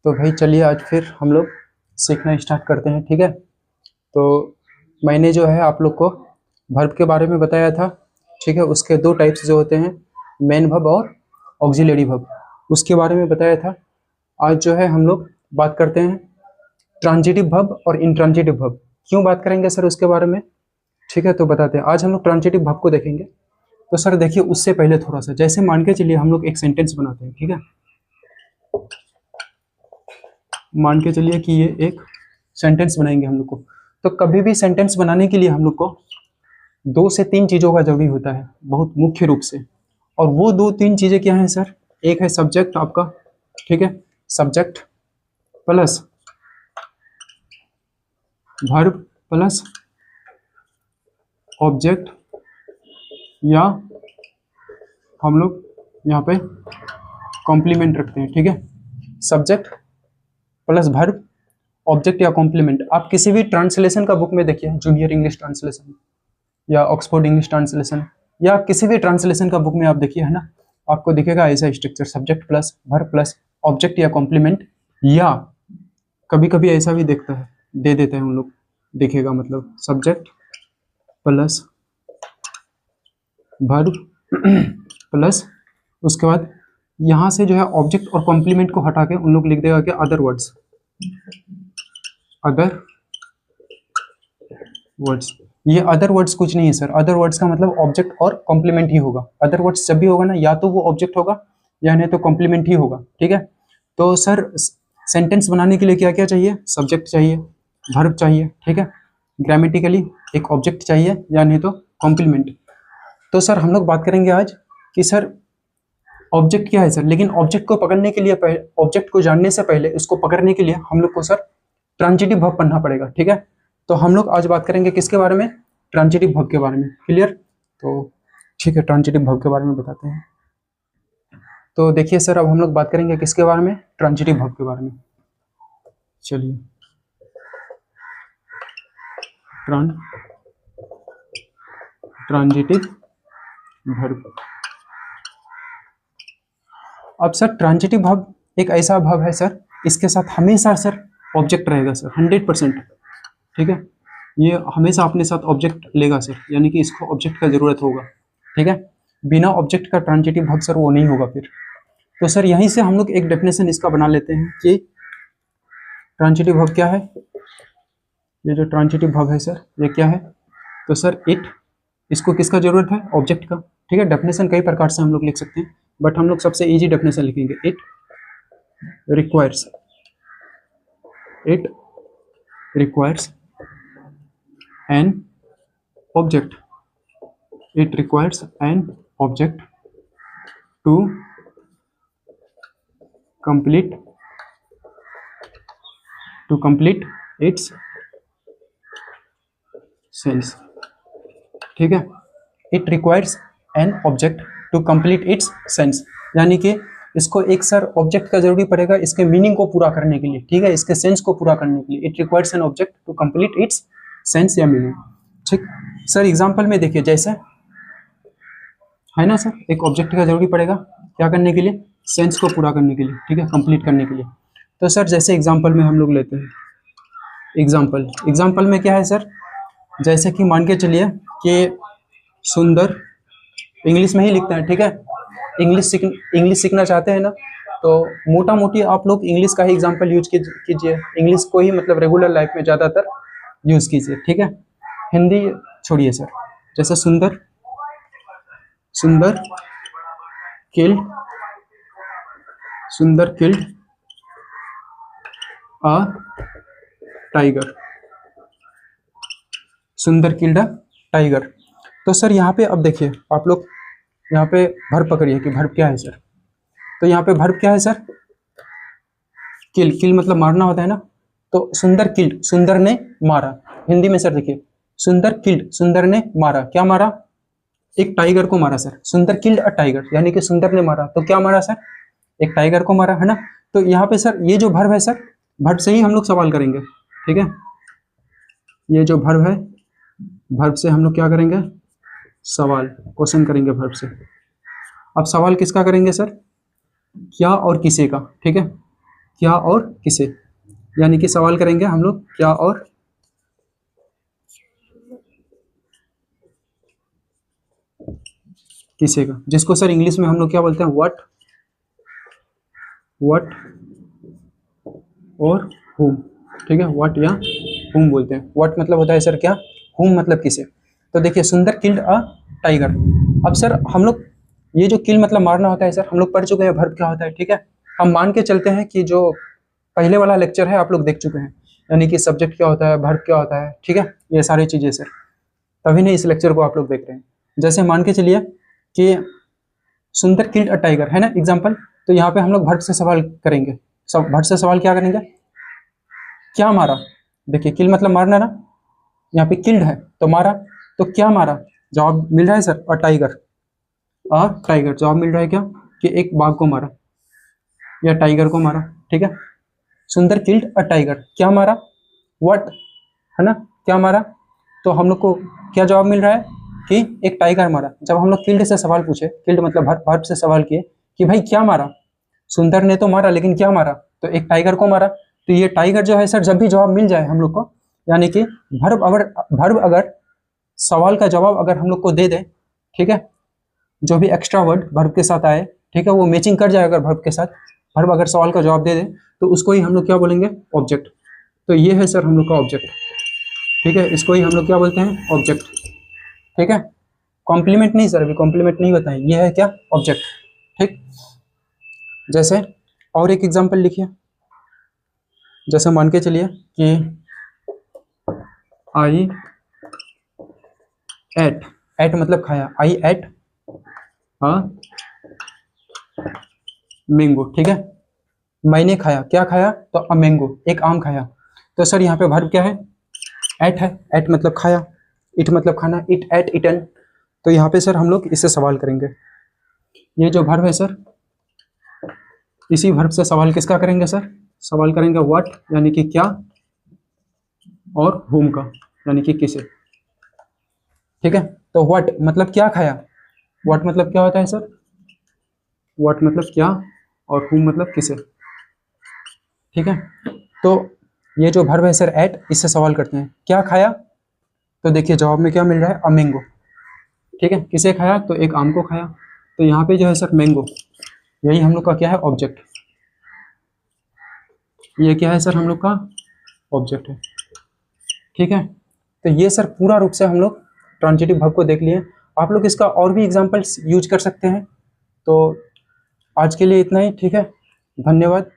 तो भाई चलिए आज फिर हम लोग सीखना स्टार्ट करते हैं, ठीक है। तो मैंने जो है आप लोग को वर्ब के बारे में बताया था, ठीक है। उसके दो टाइप्स जो होते हैं, मेन वर्ब और ऑक्सिलरी वर्ब, उसके बारे में बताया था। आज जो है हम लोग बात करते हैं ट्रांजिटिव वर्ब और इंट्रांजिटिव वर्ब। क्यों बात करेंगे सर उसके बारे में, ठीक है। तो बताते हैं, आज हम लोग ट्रांजिटिव वर्ब को देखेंगे। तो सर देखिए, उससे पहले थोड़ा सा जैसे मान के चलिए हम लोग एक सेंटेंस बनाते हैं, ठीक है। मान के चलिए कि ये एक सेंटेंस बनाएंगे हम लोग को। तो कभी भी सेंटेंस बनाने के लिए हम लोग को 2 से 3 चीज़ों का जरूरी होता है, बहुत मुख्य रूप से। और वो 2-3 चीज़ें क्या हैं सर? एक है सब्जेक्ट आपका, ठीक है, subject plus verb plus object, या हम लोग यहाँ पे कॉम्प्लीमेंट रखते हैं, ठीक है। सब्जेक्ट प्लस वर्ब, ऑब्जेक्ट या कॉम्प्लीमेंट। आप किसी भी ट्रांसलेशन का बुक में देखिए, जूनियर इंग्लिश ट्रांसलेशन या ऑक्सफोर्ड इंग्लिश ट्रांसलेशन, या किसी भी ट्रांसलेशन का बुक में आप देखिए, है ना, आपको दिखेगा ऐसा structure, subject plus verb plus object या कॉम्प्लीमेंट। या कभी कभी ऐसा भी देखता है, दे देते हैं उन लोग, देखेगा मतलब सब्जेक्ट प्लस वर्ब प्लस, उसके बाद यहाँ से जो है ऑब्जेक्ट और कॉम्प्लीमेंट को हटा के उन लोग लिख देगा कि अदर वर्ड्स, अदर वर्ड्स। ये अदर वर्ड्स कुछ नहीं है सर, अदर वर्ड्स का मतलब ऑब्जेक्ट और कॉम्प्लीमेंट ही होगा। अदर वर्ड्स जब भी होगा ना, या तो वो ऑब्जेक्ट होगा या नहीं तो कॉम्प्लीमेंट ही होगा, ठीक है। तो सर सेंटेंस बनाने के लिए क्या क्या चाहिए? सब्जेक्ट चाहिए, वर्ब चाहिए, ठीक है, ग्रामेटिकली एक ऑब्जेक्ट चाहिए, या नहीं तो कॉम्प्लीमेंट। तो सर हम लोग बात करेंगे आज कि सर ऑब्जेक्ट क्या है सर, लेकिन ऑब्जेक्ट को पकड़ने के लिए, ऑब्जेक्ट को जानने से पहले उसको पकड़ने के लिए हम लोग को सर ट्रांजिटिव वर्ब पढ़ना पड़ेगा, ठीक है। तो हम लोग आज बात करेंगे किसके बारे में? ट्रांजिटिव वर्ब के बारे में। क्लियर? तो ठीक है, ट्रांजिटिव वर्ब के बारे में बताते हैं। तो देखिए सर, अब हम लोग बात करेंगे किसके बारे में? ट्रांजिटिव वर्ब के बारे में। चलिए, ट्रांजिटिव वर्ब। अब सर ट्रांजिटिव वर्ब एक ऐसा वर्ब है सर, इसके साथ हमेशा सर ऑब्जेक्ट रहेगा सर, 100%, ठीक है। ये हमेशा अपने साथ ऑब्जेक्ट लेगा सर, यानी कि इसको ऑब्जेक्ट का जरूरत होगा, ठीक है। बिना ऑब्जेक्ट का ट्रांजिटिव वर्ब सर वो नहीं होगा फिर। तो सर यहीं से हम लोग एक डेफिनेशन इसका बना लेते हैं कि ट्रांजिटिव वर्ब क्या है। ये जो ट्रांजिटिव वर्ब है सर, ये क्या है? तो सर इट, इसको किसका जरूरत है? ऑब्जेक्ट का, ठीक है। डेफिनेशन कई प्रकार से हम लोग लिख सकते हैं, बट हम लोग सबसे इजी डेफिनेशन लिखेंगे, it requires, it requires an object, it requires an object to complete its sense, ठीक है। it requires an object to complete its sense, यानी कि इसको एक सर ऑब्जेक्ट का जरूरी पड़ेगा इसके मीनिंग को पूरा करने के लिए, ठीक है, इसके सेंस को पूरा करने के लिए। it requires an object to complete its sense या मीनिंग, ठीक। सर एग्जांपल में देखिए, जैसे है ना सर, एक ऑब्जेक्ट का जरूरी पड़ेगा क्या करने के लिए? सेंस को पूरा करने के लिए, ठीक है, कंप्लीट करने के लिए। तो सर जैसे एग्जांपल में हम लोग लेते हैं, एग्जांपल में क्या है सर? जैसे कि मान के चलिए कि सुंदर, इंग्लिश में ही लिखते हैं, ठीक है। इंग्लिश सीखना चाहते हैं ना, तो मोटा मोटी आप लोग इंग्लिश का ही एग्जाम्पल यूज कीजिए, इंग्लिश को ही मतलब रेगुलर लाइफ में ज़्यादातर यूज कीजिए, ठीक है। हिंदी छोड़िए सर। जैसे सुंदर किल्ड अ टाइगर, सुंदर किल्ड अ टाइगर। तो सर यहाँ पे अब देखिए आप लोग, यहाँ पे वर्ब पकड़िए कि वर्ब क्या है सर। तो यहाँ पे वर्ब क्या है सर? किल मतलब मारना होता है ना। तो सुंदर किल्ड, सुंदर ने मारा। हिंदी में सर देखिए, सुंदर किल्ड, सुंदर ने मारा, क्या मारा? एक टाइगर को मारा सर। सुंदर किल्ड अ टाइगर, यानी कि सुंदर ने मारा, तो क्या मारा सर? एक टाइगर को मारा, है ना। तो यहाँ पे सर ये जो वर्ब है सर, वर्ब से ही हम लोग सवाल करेंगे, ठीक है। ये जो वर्ब है, वर्ब से हम लोग क्या करेंगे? सवाल, क्वेश्चन करेंगे वर्ब से। अब सवाल किसका करेंगे सर? क्या और किसे का, ठीक है। क्या और किसे, यानी कि सवाल करेंगे हम लोग क्या और किसे का, जिसको सर इंग्लिश में हम लोग क्या बोलते हैं, व्हाट और हुम। ठीक है, व्हाट या हुम बोलते हैं। व्हाट मतलब होता है सर क्या, हुम मतलब किसे। तो देखिए सुंदर किल्ड अ टाइगर। अब सर हम लोग ये जो किल मतलब मारना होता है सर, हम लोग पढ़ चुके हैं वर्ब क्या होता है। ठीक है, हम मान के चलते हैं कि जो पहले वाला लेक्चर है आप लोग देख चुके हैं, यानी कि सब्जेक्ट क्या होता है, वर्ब क्या होता है। ठीक है, ये सारी चीजें सर, तभी नहीं इस लेक्चर को आप लोग देख रहे हैं। जैसे मान के चलिए कि सुंदर किल्ड अ टाइगर है ना एग्जाम्पल, तो यहाँ पे हम लोग वर्ब से सवाल करेंगे। सब वर्ब से सवाल क्या करेंगे, क्या मारा। देखिए किल मतलब मारना ना, यहाँ पे किल्ड है तो मारा, तो क्या मारा, जवाब मिल रहा है सर टाइगर जवाब मिल रहा है क्या, कि एक बाघ को मारा या टाइगर को मारा। ठीक है, सुंदर किल्ड अ टाइगर, क्या मारा, व्हाट, है ना, क्या मारा। तो हम लोग को क्या जवाब मिल रहा है कि एक टाइगर मारा। जब हम लोग किल्ड से सवाल पूछे, किल्ड मतलब वर्ब से सवाल किए कि भाई क्या मारा, सुंदर ने तो मारा लेकिन क्या मारा, तो एक टाइगर को मारा। तो ये टाइगर जो है सर, जब भी जवाब मिल जाए हम लोग को, यानी कि वर्ब अगर सवाल का जवाब अगर हम लोग को दे दे, ठीक है, जो भी एक्स्ट्रा वर्ड वर्ब के साथ आए, ठीक है, वो मैचिंग कर जाए अगर वर्ब के साथ, वर्ब अगर सवाल का जवाब दे दे, तो उसको ही हम लोग क्या बोलेंगे, ऑब्जेक्ट। तो ये है सर हम लोग का ऑब्जेक्ट। ठीक है, इसको ही हम लोग क्या बोलते हैं, ऑब्जेक्ट। ठीक है, कॉम्प्लीमेंट नहीं सर, अभी कॉम्प्लीमेंट नहीं बताएं, ये है क्या, ऑब्जेक्ट। ठीक, जैसे और एक एग्जांपल लिखिए। जैसे मान के चलिए कि आई एट, एट मतलब खाया, आई एट मैंगो। ठीक है, मैंने खाया, क्या खाया, तो अ मैंगो, एक आम खाया। तो सर यहाँ पे वर्ब क्या है, एट है, एट मतलब खाया, इट मतलब खाना, इट एट इटन। तो यहाँ पे सर हम लोग इससे सवाल करेंगे। ये जो वर्ब है सर, इसी वर्ब से सवाल किसका करेंगे सर, सवाल करेंगे व्हाट यानी कि क्या, और हुम का यानी कि किसे। ठीक है, तो व्हाट मतलब क्या खाया, व्हाट मतलब क्या होता है सर, व्हाट मतलब क्या, और हुम मतलब किसे। ठीक है, तो ये जो वर्ब है सर एट, इससे सवाल करते हैं क्या खाया, तो देखिए जवाब में क्या मिल रहा है, अ मैंगो। ठीक है, किसे खाया, तो एक आम को खाया। तो यहाँ पे जो है सर मैंगो, यही हम लोग का क्या है, ऑब्जेक्ट। ये क्या है सर, हम लोग का ऑब्जेक्ट है। ठीक है, तो ये सर पूरा रूप से हम लोग ट्रांजिटिव वर्ब को देख लिए। आप लोग इसका और भी एग्जांपल्स यूज कर सकते हैं। तो आज के लिए इतना ही। ठीक है, धन्यवाद।